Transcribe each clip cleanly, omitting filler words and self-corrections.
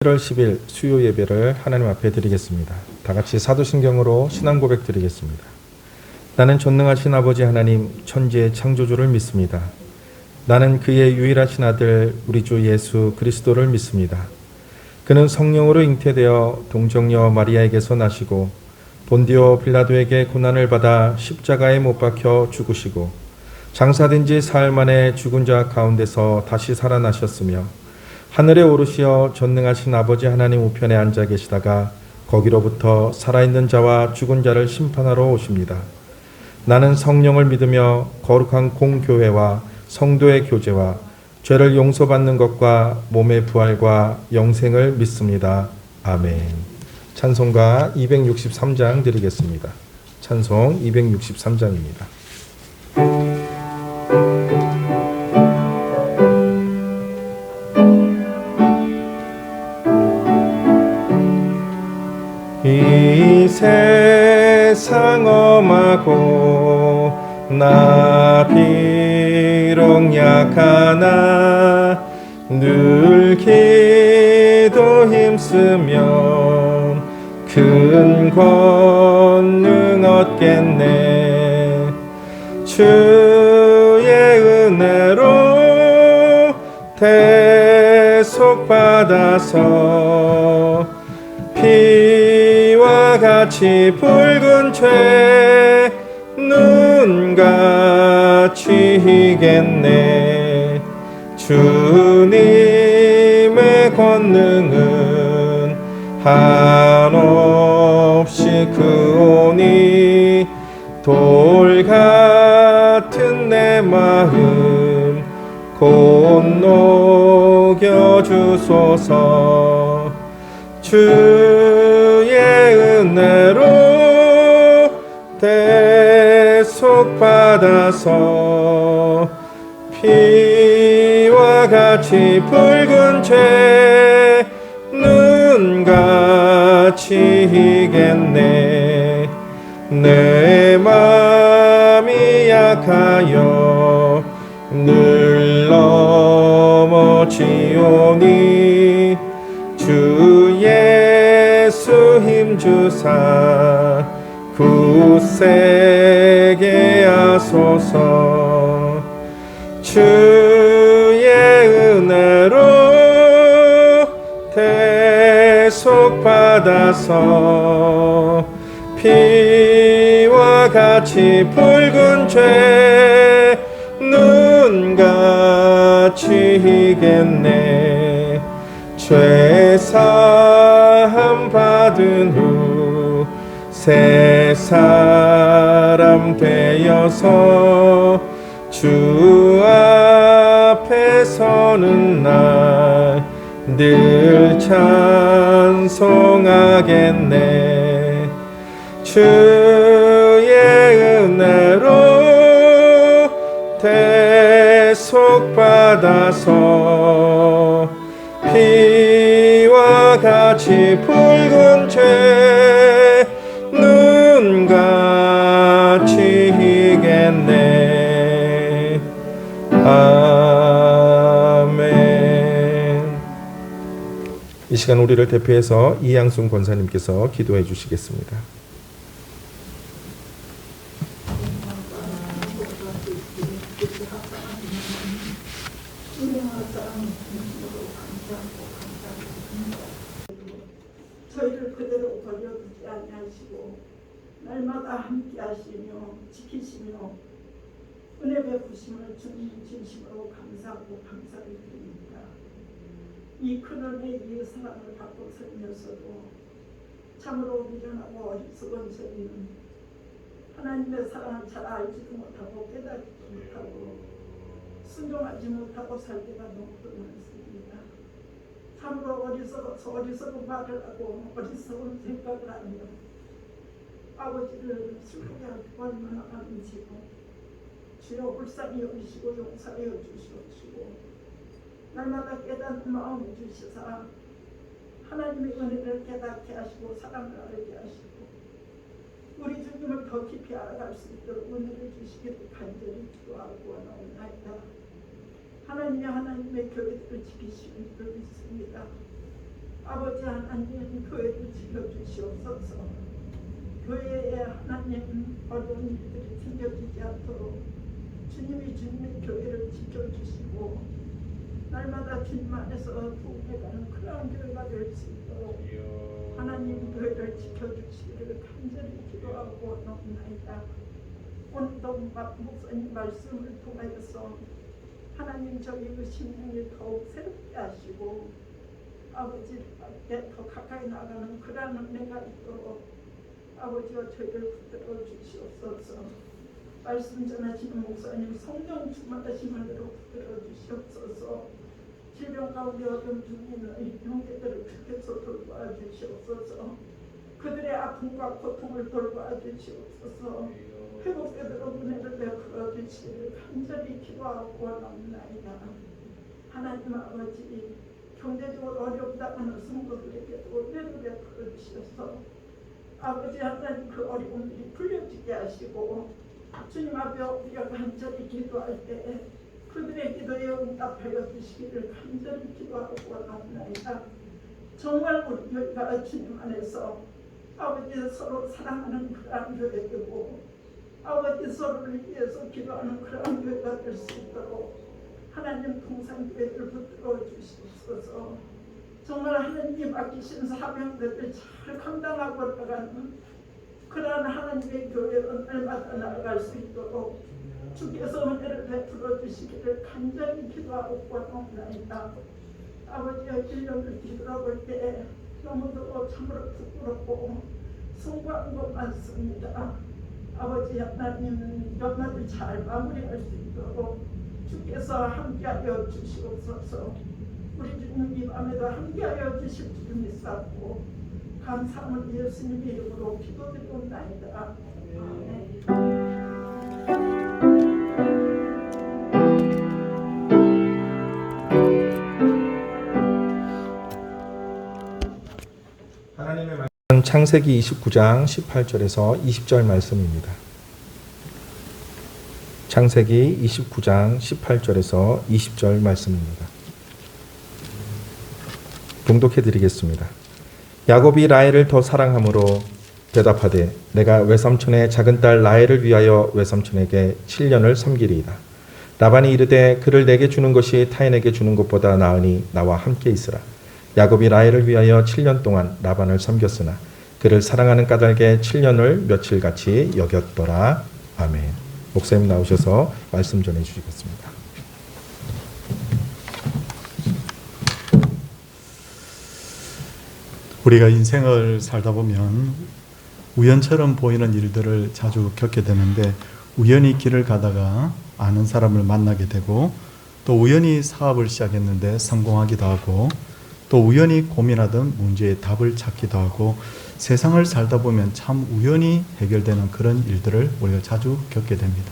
8월 10일 수요 예배를 하나님 앞에 드리겠습니다. 다 같이 사도신경으로 신앙 고백 드리겠습니다. 나는 전능하신 아버지 하나님 천지의 창조주를 믿습니다. 나는 그의 유일하신 아들 우리 주 예수 그리스도를 믿습니다. 그는 성령으로 잉태되어 동정녀 마리아에게서 나시고 본디오 빌라도에게 고난을 받아 십자가에 못 박혀 죽으시고 장사된 지 사흘 만에 죽은 자 가운데서 다시 살아나셨으며 하늘에 오르시어 전능하신 아버지 하나님 우편에 앉아 계시다가 거기로부터 살아있는 자와 죽은 자를 심판하러 오십니다. 나는 성령을 믿으며 거룩한 공교회와 성도의 교제와 죄를 용서받는 것과 몸의 부활과 영생을 믿습니다. 아멘. 찬송가 263장 드리겠습니다. 찬송 263장입니다. 이 세상 엄하고 나 비록 약하나 늘 기도 힘쓰면 큰 권능 얻겠네. 주의 은혜로 대속받아서 피와 같이 붉은 죄 눈같이 희겠네. 주님의 권능은 한없이 크오니 돌 같은 내 마음 곧 녹여주소서. 주의 은혜로 대속받아서 피와 같이 붉은 죄 눈같이 희겠네. 내 맘이 약하여 늘 넘어지오니 주 예수 힘주사 굳세게 하소서. 주의 은혜로 대속받아서 피와 같이 붉은 죄 눈같이 희겠네. 죄 사함 받은 후 새 사람 되어서 주 앞에 서는 날 늘 찬송하겠네. 주의 은혜로 대속받아서 피와 같이 붉은 죄 눈같이 희겠네. 아멘. 이 시간 우리를 대표해서 이양순 권사님께서 기도해 주시겠습니다. 저희를 그대로 버려두지 아니하시고 날마다 함께 하시며 지키시며 은혜 베푸심을 주님 진심으로 감사하고 감사를 드립니다. 이 큰 은혜 이 사랑을 받고 살면서도 참으로 미련하고 어리석은 저희는 하나님의 사랑을 잘 알지도 못하고 깨닫지도 못하고 순종하지 못하고 살 때가 너무 많습니다. 참으로 어리석은 말을 하고 어리석은 생각을 하며 아버지를 슬프게 하고 얼마나 많은지고 주여 불쌍히 여기시고 용서하여 주시옵시고 날마다 깨닫는 마음을 주시사 하나님의 은혜를 깨닫게 하시고 사랑을 알게 하시고 우리 주님을 더 깊이 알아갈 수 있도록 은혜를 주시기를 간절히 기도하고 원하옵나이다. 하나님의 교회들을 지키시는 줄 믿습니다. 아버지 하나님 교회를 지켜주시옵소서. 교회에 하나님 어려운 일들이 생겨지지 않도록 주님이 주님의 교회를 지켜주시고 날마다 주님 안에서 부흥해가는 그런 교회가 될 수 있도록 하나님 교회를 지켜주시기를 간절히 기도하고 나옵나이다. 오늘도 목사님 말씀을 통하여서 하나님 저희의 심령이 더욱 새롭게 하시고 아버지께 더 가까이 나가는 그런 은혜가 있도록 아버지와 저희를 붙들어 주시옵소서. 말씀 전하시는 목사님 성령 충만하심으로 붙들어 주시옵소서. 질병 가운데 어려움 중에 있는 형제들을 주께서 돌보아 주시옵소서. 그들의 아픔과 고통을 돌보아 주시옵소서. 회복되도록 은혜를 베풀어 주시기를 간절히 기도하고 나옵나이다. 하나님 아버지 경제적으로 어렵다 하는 성도들에게도 은혜를 베풀어 주셔서 아버지 하나님 그 어려움들이 풀려지게 하시고 주님 앞에 우리가 간절히 기도할 때 그들의 기도에 응답하여 주시기를 간절히 기도하고 나옵나이다. 정말 우리 교회가 주님 안에서 아버지 서로 사랑하는 그러한 교회되고 아버지 서로를 위해서 기도하는 그러한 교회가 될 수 있도록 하나님 통상교회를 붙들어 주시옵소서. 정말 하나님이 맡기신 사명들을 잘 감당하고 나가는 그러한 하나님의 교회로 날마다 나아갈 수 있도록 주께서 은혜를 베풀어 주시기를 간절히 기도하고 나옵나이다. 아버지의 1년을 뒤돌아볼 때 너무도 참으로 부끄럽고 송구한 것 많습니다. 아버지 하나님 연말을 잘 마무리할 수 있도록 주께서 함께하여 주시옵소서. 우리 주님 이 밤에도 함께하여 주실 줄 믿사옵고 감사함을 예수님 이름으로 기도드리옵나이다. 아멘. 하나님의 말씀은 창세기 29장 18절에서 20절 말씀입니다. 창세기 29장 18절에서 20절 말씀입니다. 봉독해 드리겠습니다. 야곱이 라헬을 더 사랑함으로 대답하되 내가 외삼촌의 작은 딸 라헬을 위하여 외삼촌에게 7년을 섬기리이다. 라반이 이르되 그를 내게 주는 것이 타인에게 주는 것보다 나으니 나와 함께 있으라. 야곱이 라헬을 위하여 7년 동안 라반을 섬겼으나 그를 사랑하는 까닭에 7년을 며칠같이 여겼더라. 아멘. 목사님 나오셔서 말씀 전해 주시겠습니다. 우리가 인생을 살다 보면 우연처럼 보이는 일들을 자주 겪게 되는데 우연히 길을 가다가 아는 사람을 만나게 되고 또 우연히 사업을 시작했는데 성공하기도 하고 또 우연히 고민하던 문제의 답을 찾기도 하고 세상을 살다 보면 참 우연히 해결되는 그런 일들을 우리가 자주 겪게 됩니다.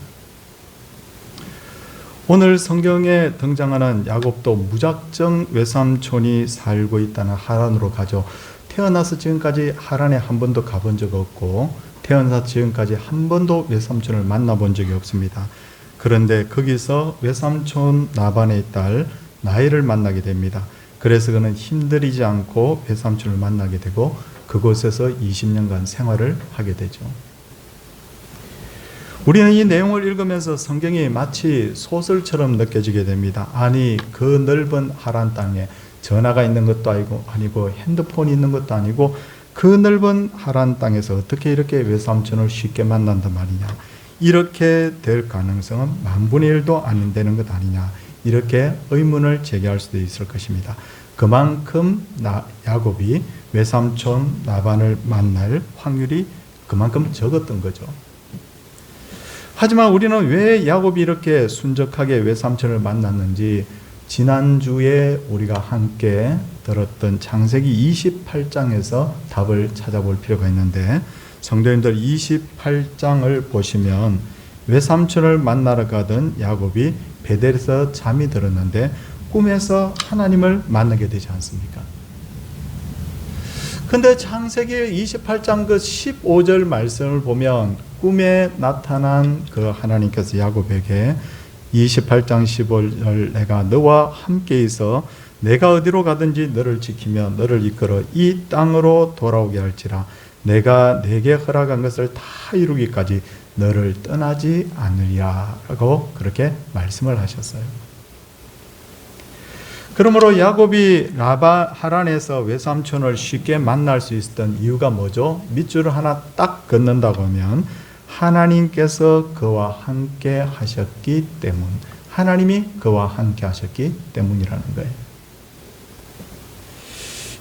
오늘 성경에 등장하는 야곱도 무작정 외삼촌이 살고 있다는 하란으로 가죠. 태어나서 지금까지 하란에 한 번도 가본 적 없고 태어나서 지금까지 한 번도 외삼촌을 만나본 적이 없습니다. 그런데 거기서 외삼촌 나반의 딸 라헬을 만나게 됩니다. 그래서 그는 힘들이지 않고 외삼촌을 만나게 되고 그곳에서 20년간 생활을 하게 되죠. 우리는 이 내용을 읽으면서 성경이 마치 소설처럼 느껴지게 됩니다. 아니 그 넓은 하란 땅에 전화가 있는 것도 아니고 핸드폰이 있는 것도 아니고 그 넓은 하란 땅에서 어떻게 이렇게 외삼촌을 쉽게 만난단 말이냐. 이렇게 될 가능성은 만분의 1도 안 되는 것 아니냐. 이렇게 의문을 제기할 수도 있을 것입니다. 그만큼 야곱이 외삼촌 라반을 만날 확률이 그만큼 적었던 거죠. 하지만 우리는 왜 야곱이 이렇게 순적하게 외삼촌을 만났는지 지난주에 우리가 함께 들었던 창세기 28장에서 답을 찾아볼 필요가 있는데 성도님들 28장을 보시면 외삼촌을 만나러 가던 야곱이 베델에서 잠이 들었는데 꿈에서 하나님을 만나게 되지 않습니까? 근데 창세기 28장 그 15절 말씀을 보면 꿈에 나타난 그 하나님께서 야곱에게 28장 15절 내가 너와 함께 있어 내가 어디로 가든지 너를 지키며 너를 이끌어 이 땅으로 돌아오게 할지라. 내가 내게 허락한 것을 다 이루기까지 너를 떠나지 않으리라 라고 그렇게 말씀을 하셨어요. 그러므로 야곱이 하란에서 외삼촌을 쉽게 만날 수 있었던 이유가 뭐죠? 밑줄을 하나 딱 긋는다고 하면 하나님께서 그와 함께 하셨기 때문, 하나님이 그와 함께 하셨기 때문이라는 거예요.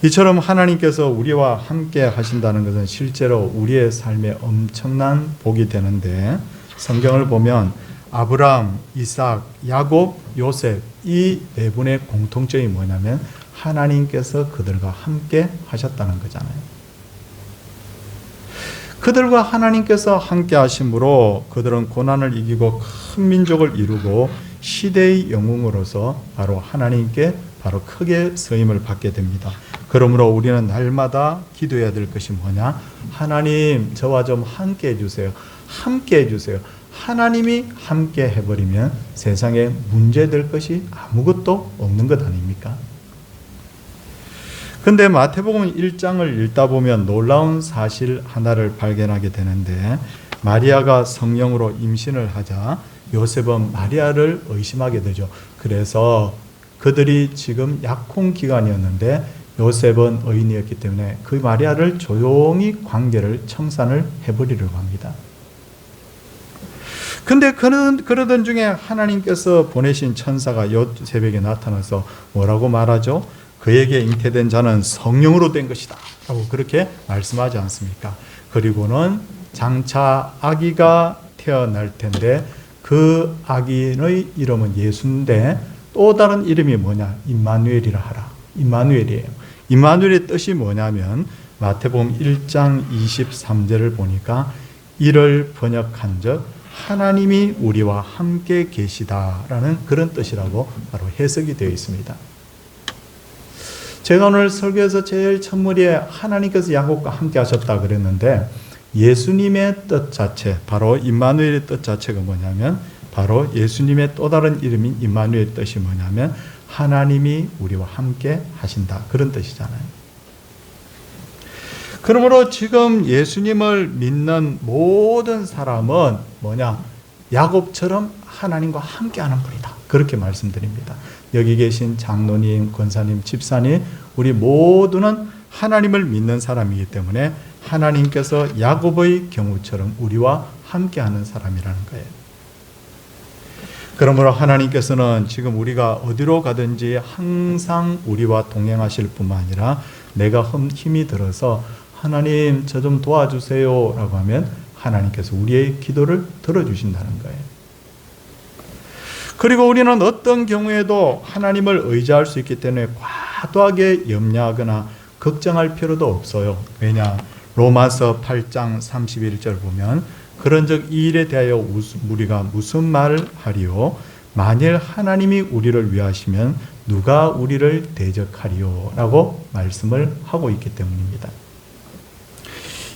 이처럼 하나님께서 우리와 함께 하신다는 것은 실제로 우리의 삶에 엄청난 복이 되는데, 성경을 보면 아브라함, 이삭, 야곱, 요셉 이 네 분의 공통점이 뭐냐면 하나님께서 그들과 함께 하셨다는 거잖아요. 그들과 하나님께서 함께 하심으로 그들은 고난을 이기고 큰 민족을 이루고 시대의 영웅으로서 바로 하나님께 바로 크게 쓰임을 받게 됩니다. 그러므로 우리는 날마다 기도해야 될 것이 뭐냐? 하나님, 저와 좀 함께 해주세요. 함께 해주세요. 하나님이 함께 해버리면 세상에 문제될 것이 아무것도 없는 것 아닙니까? 근데 마태복음 1장을 읽다 보면 놀라운 사실 하나를 발견하게 되는데, 마리아가 성령으로 임신을 하자 요셉은 마리아를 의심하게 되죠. 그래서 그들이 지금 약혼 기간이었는데 요셉은 의인이었기 때문에 그 마리아를 조용히 관계를 청산을 해버리려고 합니다. 근데 그러던 중에 하나님께서 보내신 천사가 요셉에게 나타나서 뭐라고 말하죠? 그에게 잉태된 자는 성령으로 된 것이다 라고 그렇게 말씀하지 않습니까? 그리고는 장차 아기가 태어날 텐데 그 아기의 이름은 예수인데 또 다른 이름이 뭐냐? 임마누엘이라 하라. 임마누엘이에요. 임마누엘의 뜻이 뭐냐면 마태복음 1장 23절을 보니까 이를 번역한 적 하나님이 우리와 함께 계시다라는 그런 뜻이라고 바로 해석이 되어 있습니다. 제가 오늘 설교에서 제일 첫머리에 하나님께서 야곱과 함께 하셨다 그랬는데, 예수님의 뜻 자체, 바로 임마누엘의 뜻 자체가 뭐냐면 바로 예수님의 또 다른 이름인 임마누엘의 뜻이 뭐냐면 하나님이 우리와 함께 하신다, 그런 뜻이잖아요. 그러므로 지금 예수님을 믿는 모든 사람은 뭐냐? 야곱처럼 하나님과 함께하는 분이다, 그렇게 말씀드립니다. 여기 계신 장로님, 권사님, 집사님, 우리 모두는 하나님을 믿는 사람이기 때문에 하나님께서 야곱의 경우처럼 우리와 함께하는 사람이라는 거예요. 그러므로 하나님께서는 지금 우리가 어디로 가든지 항상 우리와 동행하실 뿐만 아니라 내가 힘이 들어서 하나님 저 좀 도와주세요 라고 하면 하나님께서 우리의 기도를 들어주신다는 거예요. 그리고 우리는 어떤 경우에도 하나님을 의지할 수 있기 때문에 과도하게 염려하거나 걱정할 필요도 없어요. 왜냐? 로마서 8장 31절 보면 그런즉 이 일에 대하여 우리가 무슨 말을 하리요? 만일 하나님이 우리를 위하시면 누가 우리를 대적하리요? 라고 말씀을 하고 있기 때문입니다.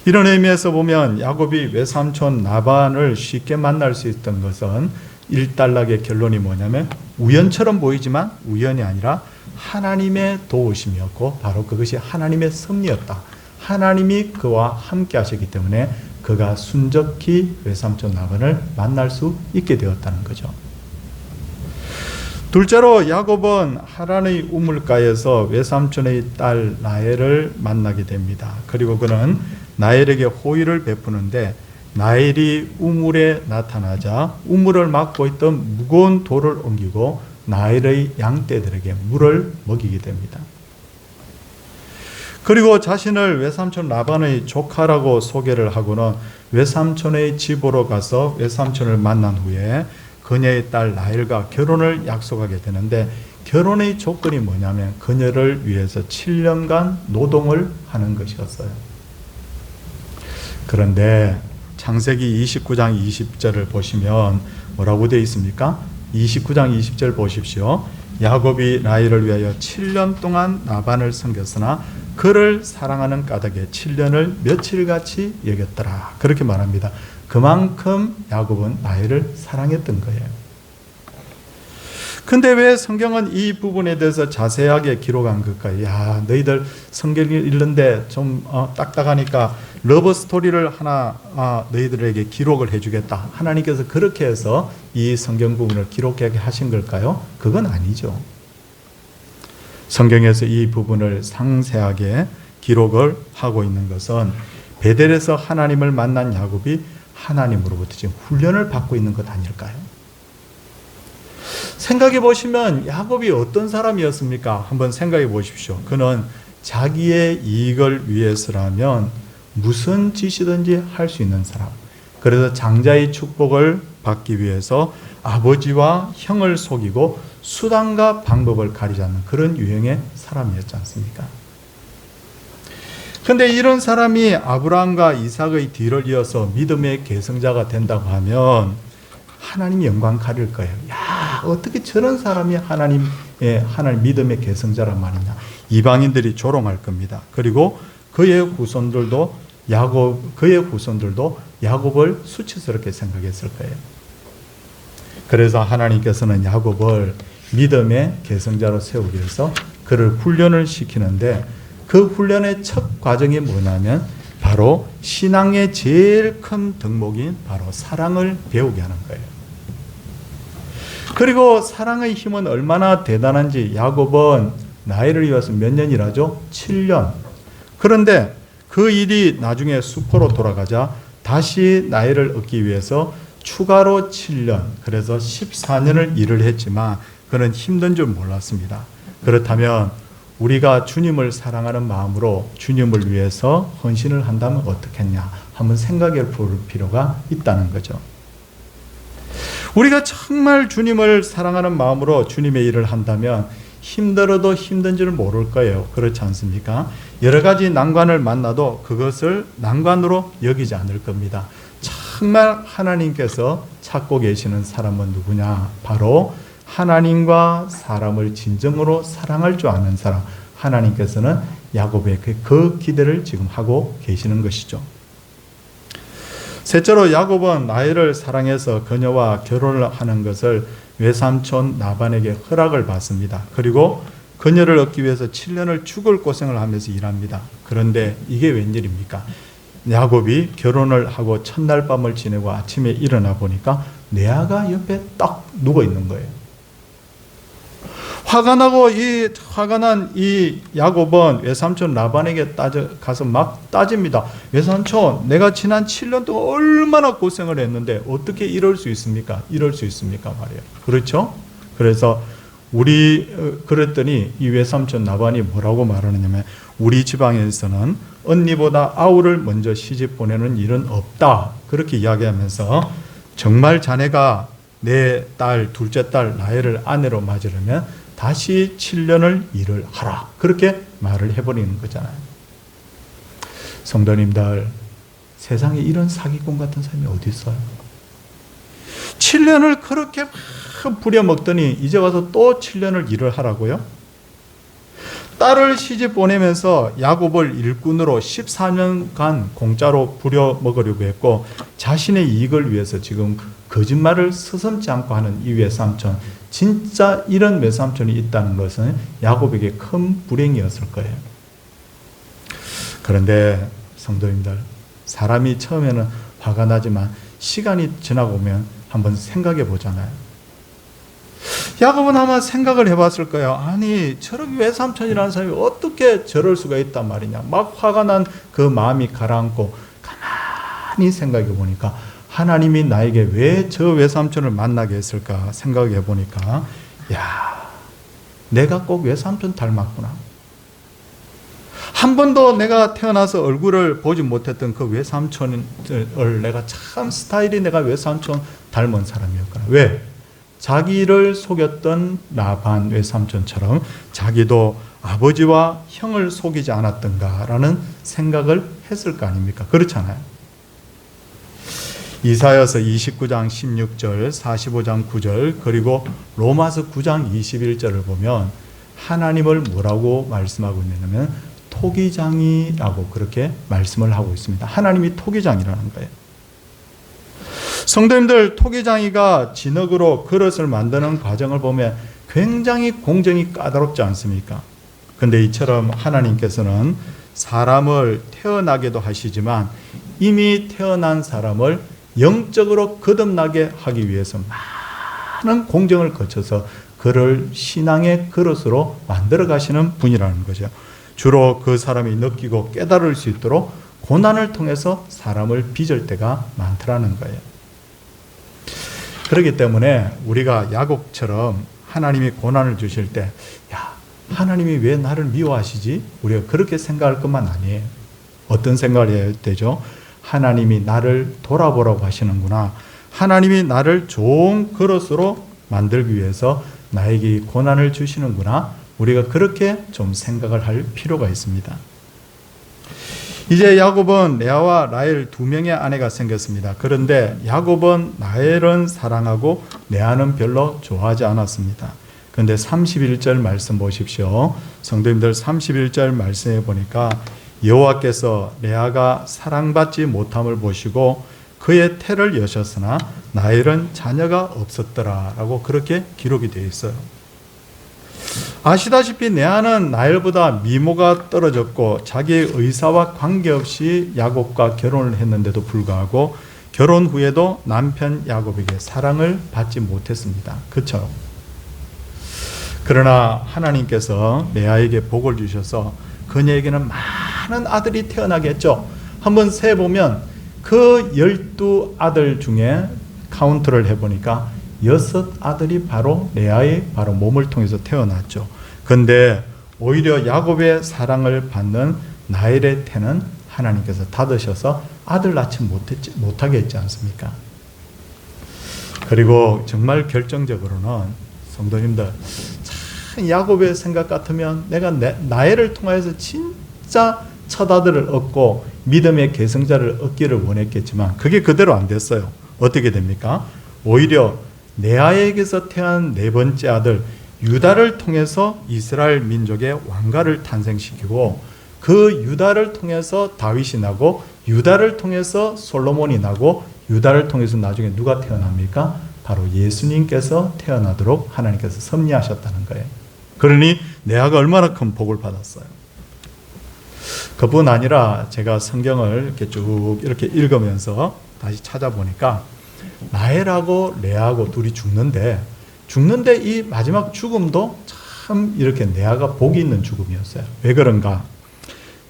이런 의미에서 보면 야곱이 외삼촌 라반을 쉽게 만날 수 있던 것은 일단락의 결론이 뭐냐면 우연처럼 보이지만 우연이 아니라 하나님의 도우심이었고 바로 그것이 하나님의 섭리였다. 하나님이 그와 함께 하셨기 때문에 그가 순적히 외삼촌 라반을 만날 수 있게 되었다는 거죠. 둘째로 야곱은 하란의 우물가에서 외삼촌의 딸 라헬을 만나게 됩니다. 그리고 그는 라헬에게 호의를 베푸는데 라헬이 우물에 나타나자 우물을 막고 있던 무거운 돌을 옮기고 라헬의 양떼들에게 물을 먹이게 됩니다. 그리고 자신을 외삼촌 라반의 조카라고 소개를 하고는 외삼촌의 집으로 가서 외삼촌을 만난 후에 그녀의 딸 라헬과 결혼을 약속하게 되는데, 결혼의 조건이 뭐냐면 그녀를 위해서 7년간 노동을 하는 것이었어요. 그런데 창세기 29장 20절을 보시면 뭐라고 되어 있습니까? 29장 20절 보십시오. 야곱이 라헬을 위하여 7년 동안 라반을 섬겼으나 그를 사랑하는 까닭에 7년을 며칠같이 여겼더라, 그렇게 말합니다. 그만큼 야곱은 라헬을 사랑했던 거예요. 근데 왜 성경은 이 부분에 대해서 자세하게 기록한 걸까요? 야, 너희들 성경을 읽는데 좀 딱딱하니까 러브 스토리를 하나 너희들에게 기록을 해주겠다. 하나님께서 그렇게 해서 이 성경 부분을 기록하게 하신 걸까요? 그건 아니죠. 성경에서 이 부분을 상세하게 기록을 하고 있는 것은 베델에서 하나님을 만난 야곱이 하나님으로부터 지금 훈련을 받고 있는 것 아닐까요? 생각해 보시면 야곱이 어떤 사람이었습니까? 한번 생각해 보십시오. 그는 자기의 이익을 위해서라면 무슨 짓이든지 할 수 있는 사람. 그래서 장자의 축복을 받기 위해서 아버지와 형을 속이고 수단과 방법을 가리지 않는 그런 유형의 사람이었지 않습니까? 그런데 이런 사람이 아브라함과 이삭의 뒤를 이어서 믿음의 계승자가 된다고 하면 하나님이 영광 가릴 거예요. 야, 어떻게 저런 사람이 하나님 믿음의 계승자란 말이냐. 이방인들이 조롱할 겁니다. 그리고 그의 후손들도 야곱을 수치스럽게 생각했을 거예요. 그래서 하나님께서는 야곱을 믿음의 계승자로 세우기 위해서 그를 훈련을 시키는데 그 훈련의 첫 과정이 뭐냐면 바로 신앙의 제일 큰 덕목인 바로 사랑을 배우게 하는 거예요. 그리고 사랑의 힘은 얼마나 대단한지 야곱은 나이를 이어서 몇 년이라죠? 7년. 그런데 그 일이 나중에 수포로 돌아가자 다시 나이를 얻기 위해서 추가로 7년, 그래서 14년을 일을 했지만 그는 힘든 줄 몰랐습니다. 그렇다면 우리가 주님을 사랑하는 마음으로 주님을 위해서 헌신을 한다면 어떻겠냐 한번 생각해 볼 필요가 있다는 거죠. 우리가 정말 주님을 사랑하는 마음으로 주님의 일을 한다면 힘들어도 힘든 줄 모를 거예요. 그렇지 않습니까? 여러 가지 난관을 만나도 그것을 난관으로 여기지 않을 겁니다. 정말 하나님께서 찾고 계시는 사람은 누구냐? 바로 하나님과 사람을 진정으로 사랑할 줄 아는 사람. 하나님께서는 야곱에게 그 기대를 지금 하고 계시는 것이죠. 셋째로 야곱은 라헬을 사랑해서 그녀와 결혼을 하는 것을 외삼촌 라반에게 허락을 받습니다. 그리고 그녀를 얻기 위해서 7년을 죽을 고생을 하면서 일합니다. 그런데 이게 웬일입니까? 야곱이 결혼을 하고 첫날 밤을 지내고 아침에 일어나 보니까 레아가 옆에 딱 누워 있는 거예요. 화가 난 이 야곱은 외삼촌 라반에게 가서 막 따집니다. 외삼촌, 내가 지난 7년 동안 얼마나 고생을 했는데 어떻게 이럴 수 있습니까? 이럴 수 있습니까? 말이에요. 그렇죠? 그래서 그랬더니 이 외삼촌 라반이 뭐라고 말하느냐면 우리 지방에서는 언니보다 아우를 먼저 시집 보내는 일은 없다. 그렇게 이야기하면서 정말 자네가 내 딸, 둘째 딸 라헬을 아내로 맞으려면 다시 7년을 일을 하라. 그렇게 말을 해버리는 거잖아요. 성도님들, 세상에 이런 사기꾼 같은 사람이 어디 있어요? 7년을 그렇게 막 부려먹더니 이제 와서 또 7년을 일을 하라고요? 딸을 시집 보내면서 야곱을 일꾼으로 14년간 공짜로 부려먹으려고 했고 자신의 이익을 위해서 지금 거짓말을 서슴지 않고 하는 이 외삼촌, 진짜 이런 외삼촌이 있다는 것은 야곱에게 큰 불행이었을 거예요. 그런데 성도님들, 사람이 처음에는 화가 나지만 시간이 지나고 오면 한번 생각해 보잖아요. 야곱은 아마 생각을 해봤을 거예요. 아니, 저렇게 외삼촌이라는 사람이 어떻게 저럴 수가 있단 말이냐. 막 화가 난 그 마음이 가라앉고 가만히 생각해 보니까 하나님이 나에게 왜 저 외삼촌을 만나게 했을까 생각해 보니까 야, 내가 꼭 외삼촌 닮았구나. 한 번도 내가 태어나서 얼굴을 보지 못했던 그 외삼촌을 내가 참 스타일이 내가 외삼촌 닮은 사람이었구나. 왜? 자기를 속였던 라반 외삼촌처럼 자기도 아버지와 형을 속이지 않았던가라는 생각을 했을 거 아닙니까? 그렇잖아요. 이사야서 29장 16절, 45장 9절, 그리고 로마서 9장 21절을 보면 하나님을 뭐라고 말씀하고 있냐면 토기장이라고 그렇게 말씀을 하고 있습니다. 하나님이 토기장이라는 거예요. 성도님들, 토기장이가 진흙으로 그릇을 만드는 과정을 보면 굉장히 공정이 까다롭지 않습니까? 근데 이처럼 하나님께서는 사람을 태어나게도 하시지만 이미 태어난 사람을 영적으로 거듭나게 하기 위해서 많은 공정을 거쳐서 그를 신앙의 그릇으로 만들어 가시는 분이라는 거죠. 주로 그 사람이 느끼고 깨달을 수 있도록 고난을 통해서 사람을 빚을 때가 많더라는 거예요. 그렇기 때문에 우리가 야곱처럼 하나님이 고난을 주실 때, 야, 하나님이 왜 나를 미워하시지? 우리가 그렇게 생각할 것만 아니에요. 어떤 생각을 해야 되죠? 하나님이 나를 돌아보라고 하시는구나. 하나님이 나를 좋은 그릇으로 만들기 위해서 나에게 고난을 주시는구나. 우리가 그렇게 좀 생각을 할 필요가 있습니다. 이제 야곱은 레아와 라헬 두 명의 아내가 생겼습니다. 그런데 야곱은 라헬은 사랑하고 레아는 별로 좋아하지 않았습니다. 그런데 31절 말씀 보십시오. 성도님들 31절 말씀에 보니까 여호와께서 레아가 사랑받지 못함을 보시고 그의 태를 여셨으나 라헬은 자녀가 없었더라라고 그렇게 기록이 되어 있어요. 아시다시피 레아는 라헬보다 미모가 떨어졌고 자기의 의사와 관계없이 야곱과 결혼을 했는데도 불구하고 결혼 후에도 남편 야곱에게 사랑을 받지 못했습니다. 그렇죠? 그러나 하나님께서 레아에게 복을 주셔서 그녀에게는 많은 아들이 태어나게 했죠. 한번 세보면 그 12아들 중에 카운트를 해보니까 6아들이 바로 레아의 바로 몸을 통해서 태어났죠. 그런데 오히려 야곱의 사랑을 받는 라헬의 태는 하나님께서 닫으셔서 아들 낳지 못하게 했지 않습니까? 그리고 정말 결정적으로는 성도님들, 참 야곱의 생각 같으면 내가 라헬을 통해서 진짜 첫 아들을 얻고 믿음의 계승자를 얻기를 원했겠지만 그게 그대로 안 됐어요. 어떻게 됩니까? 오히려 레아에게서 태어난 네 번째 아들 유다를 통해서 이스라엘 민족의 왕가를 탄생시키고 그 유다를 통해서 다윗이 나고 유다를 통해서 솔로몬이 나고 유다를 통해서 나중에 누가 태어납니까? 바로 예수님께서 태어나도록 하나님께서 섭리하셨다는 거예요. 그러니 레아가 얼마나 큰 복을 받았어요. 그뿐 아니라 제가 성경을 이렇게 쭉 이렇게 읽으면서 다시 찾아보니까 라헬하고 레아하고 둘이 죽는데 이 마지막 죽음도 참 이렇게 레아가 복이 있는 죽음이었어요. 왜 그런가?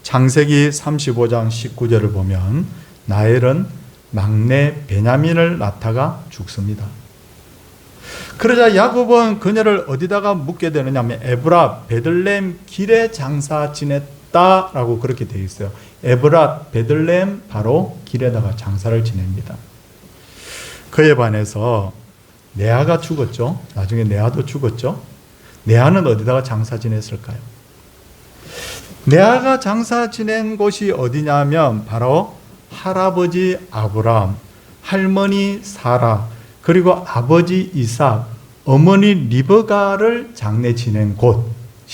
창세기 35장 19절을 보면 라헬은 막내 베냐민을 낳다가 죽습니다. 그러자 야곱은 그녀를 어디다가 묻게 되느냐면 에브라 베들레헴 길에 장사 지냈다라고 그렇게 되어 있어요. 에브라 베들레헴 바로 길에다가 장사를 지냅니다. 그에 반해서 레아가 죽었죠. 나중에 레아도 죽었죠. 레아는 어디다가 장사 지냈을까요? 레아가 장사 지낸 곳이 어디냐면 바로 할아버지 아브람, 할머니 사라, 그리고 아버지 이삭, 어머니 리브가를 장례 지낸 곳이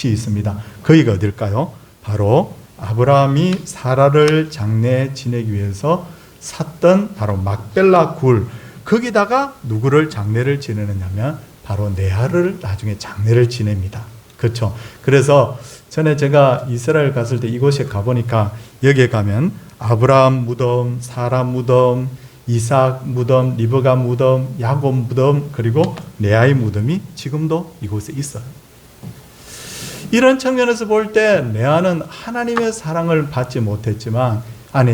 있습니다. 거기가 어딜까요? 바로 아브라함이 사라를 장례 지내기 위해서 샀던 바로 막벨라 굴, 거기다가 누구를 장례를 지내느냐면 바로 레아를 나중에 장례를 지냅니다. 그렇죠? 그래서 전에 제가 이스라엘 갔을 때 이곳에 가보니까 여기에 가면 아브라함 무덤, 사라 무덤, 이삭 무덤, 리브가 무덤, 야곱 무덤, 그리고 레아의 무덤이 지금도 이곳에 있어요. 이런 측면에서 볼 때 레아는 하나님의 사랑을 받지 못했지만,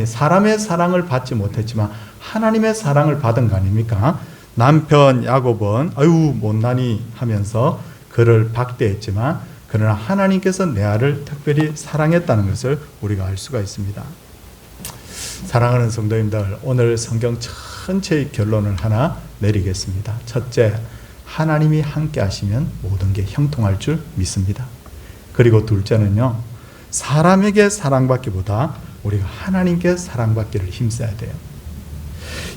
사람의 사랑을 받지 못했지만 하나님의 사랑을 받은 거 아닙니까? 남편 야곱은 아유 못나니 하면서 그를 박대했지만 그러나 하나님께서 레아를 특별히 사랑했다는 것을 우리가 알 수가 있습니다. 사랑하는 성도님들, 오늘 성경 전체의 결론을 하나 내리겠습니다. 첫째, 하나님이 함께 하시면 모든 게 형통할 줄 믿습니다. 그리고 둘째는요, 사람에게 사랑받기보다 우리가 하나님께 사랑받기를 힘써야 돼요.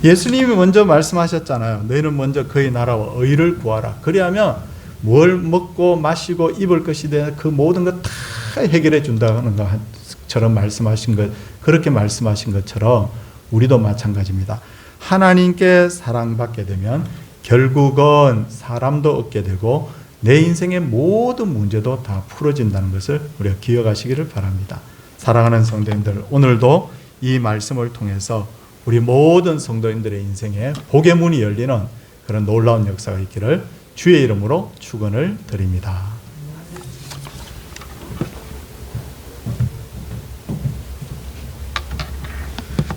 예수님이 먼저 말씀하셨잖아요. 너희는 먼저 그의 나라와 의를 구하라. 그리하면 뭘 먹고 마시고 입을 것이 되는 그 모든 것 다 해결해 준다는 것처럼 말씀하신 것, 그렇게 말씀하신 것처럼 우리도 마찬가지입니다. 하나님께 사랑받게 되면 결국은 사람도 얻게 되고 내 인생의 모든 문제도 다 풀어진다는 것을 우리가 기억하시기를 바랍니다. 사랑하는 성도님들, 오늘도 이 말씀을 통해서 우리 모든 성도님들의 인생에 복의 문이 열리는 그런 놀라운 역사가 있기를 주의 이름으로 축원을 드립니다.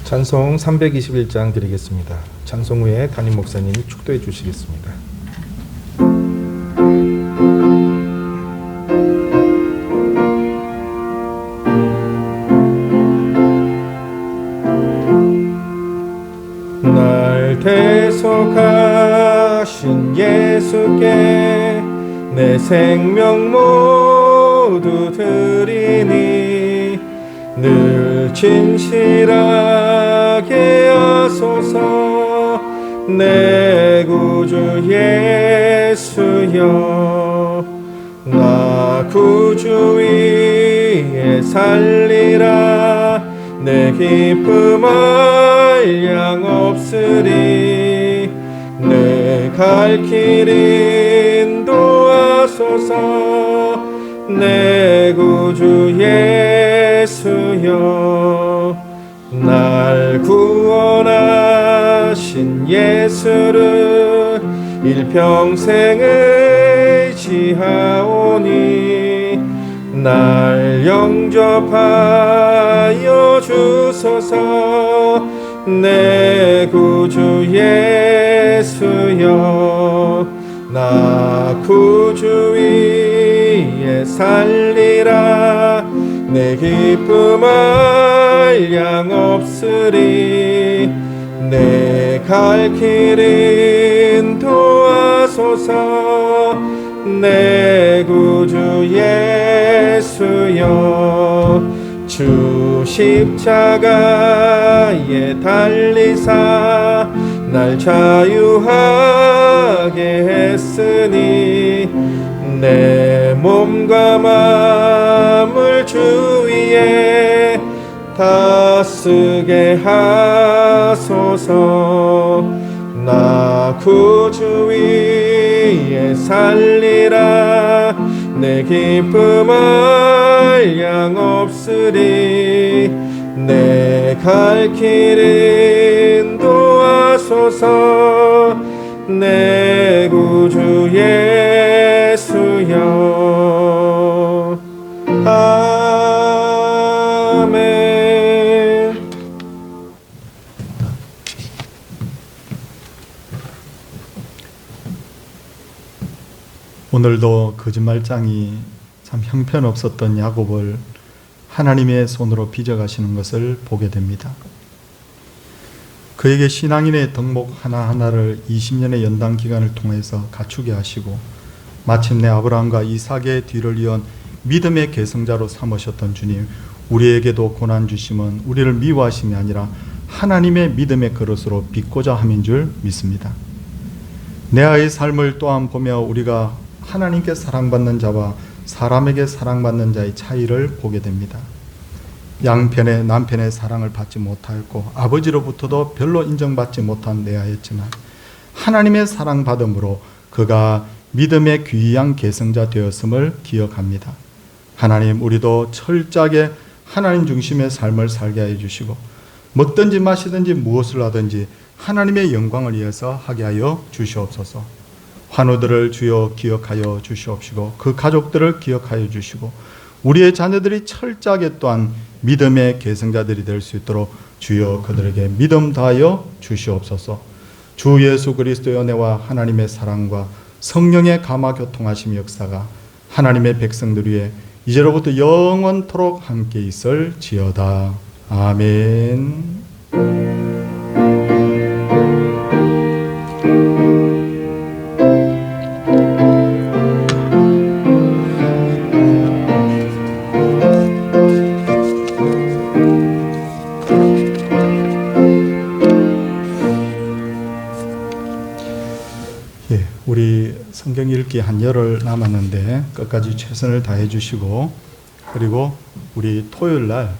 찬송 321장 드리겠습니다. 찬송 후에 담임 목사님이 축도해 주시겠습니다. 날 대속하신 예수께 내 생명 모두 드리니 늘 진실하게 하소서. 내 구주 예수여, 나 구주 위에 살리라. 내 기쁨 한량 없으리. 내 갈 길 인도하소서. 내 구주 예수여, 날 구원하신 예수를 일평생 의지하오니 날 영접하여 주소서. 내 구주 예수여, 나 구주 위에 살리라. 내 기쁨 한량 없으리. 내 갈 길 인도하소서. 내 구주 예수여, 주 십자가에 달리사 날 자유하게 했으니 내 몸과 마음을 주 위에 다 쓰게 하소서. 나 구주 위에 살리라. 내 기쁨 한량 없으리. 내 갈 길 인도하소서. 내 구주 예수여. 아멘. 오늘도 거짓말장이 참 형편없었던 야곱을 하나님의 손으로 빚어가시는 것을 보게 됩니다. 그에게 신앙인의 덕목 하나하나를 20년의 연단 기간을 통해서 갖추게 하시고 마침내 아브라함과 이삭의 뒤를 이은 믿음의 계승자로 삼으셨던 주님, 우리에게도 고난 주심은 우리를 미워하심이 아니라 하나님의 믿음의 그릇으로 빚고자 함인 줄 믿습니다. 내아의 삶을 또한 보며 우리가 하나님께 사랑받는 자와 사람에게 사랑받는 자의 차이를 보게 됩니다. 양편의 남편의 사랑을 받지 못하였고 아버지로부터도 별로 인정받지 못한 레아였지만 하나님의 사랑받음으로 그가 믿음의 귀한 계승자 되었음을 기억합니다. 하나님, 우리도 철저하게 하나님 중심의 삶을 살게 하여 주시고 먹든지 마시든지 무엇을 하든지 하나님의 영광을 위해서 하게 하여 주시옵소서. 환우들을 주여 기억하여 주시옵시고 그 가족들을 기억하여 주시고 우리의 자녀들이 철저하게 또한 믿음의 계승자들이 될 수 있도록 주여 그들에게 믿음 다하여 주시옵소서. 주 예수 그리스도의 은혜와 하나님의 사랑과 성령의 감화 교통하심 역사가 하나님의 백성들 위에 이제로부터 영원토록 함께 있을지어다. 아멘. 우리 성경 읽기 한 열흘 남았는데 끝까지 최선을 다해 주시고, 그리고 우리 토요일 날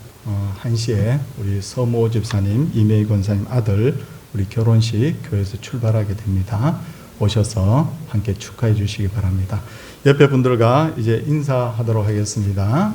1시에 우리 서모 집사님, 이메이 권사님 아들 우리 결혼식 교회에서 출발하게 됩니다. 오셔서 함께 축하해 주시기 바랍니다. 옆에 분들과 이제 인사하도록 하겠습니다.